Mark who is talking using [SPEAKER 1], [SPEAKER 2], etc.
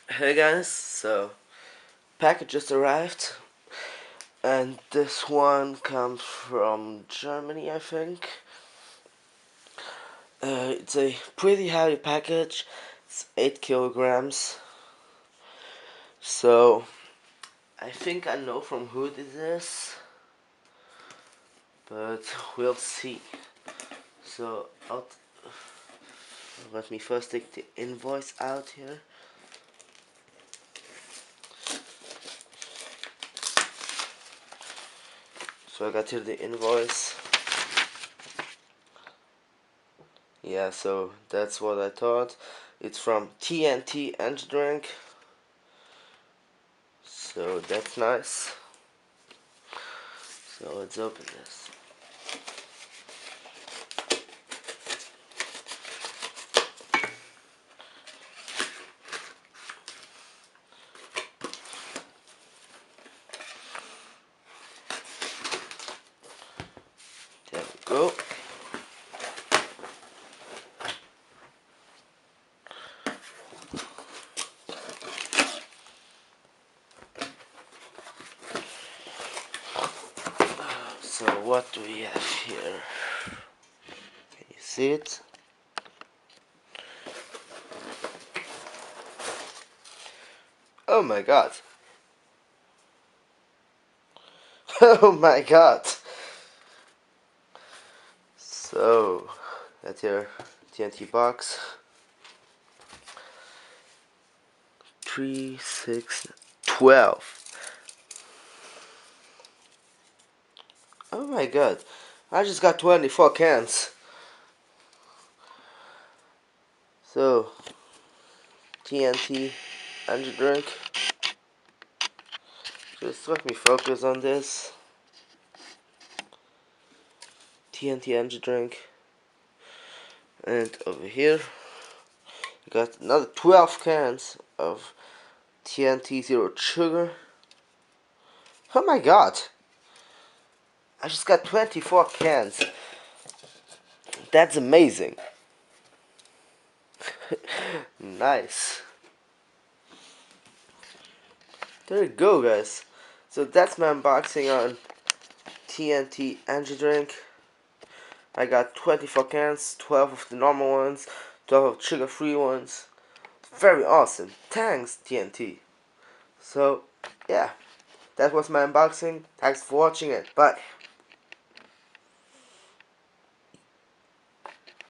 [SPEAKER 1] Hey guys, so package just arrived, and this one comes from Germany, I think. It's a pretty heavy package. It's 8 kilograms. So I think I know from who this is, but we'll see. So let me first take the invoice out here. So I got here the invoice. Yeah, so that's what I thought. It's from TNT Energy Drink. So that's nice. So let's open this. There we go. So what do we have here? Can you see it? Oh my god. Oh my god. So that's your TNT box. 3, 6, 12. Oh my god. I just got 24 cans. So TNT Energy Drink. Just let me focus on this. TNT Energy Drink. And over here we got another 12 cans of TNT Zero Sugar. Oh my god. I just got 24 cans. That's amazing. Nice. There you go, guys. So that's my unboxing on TNT Energy Drink. I got 24 cans, 12 of the normal ones, 12 of sugar-free ones. Very awesome. Thanks, TNT. So, yeah. That was my unboxing. Thanks for watching it. Bye.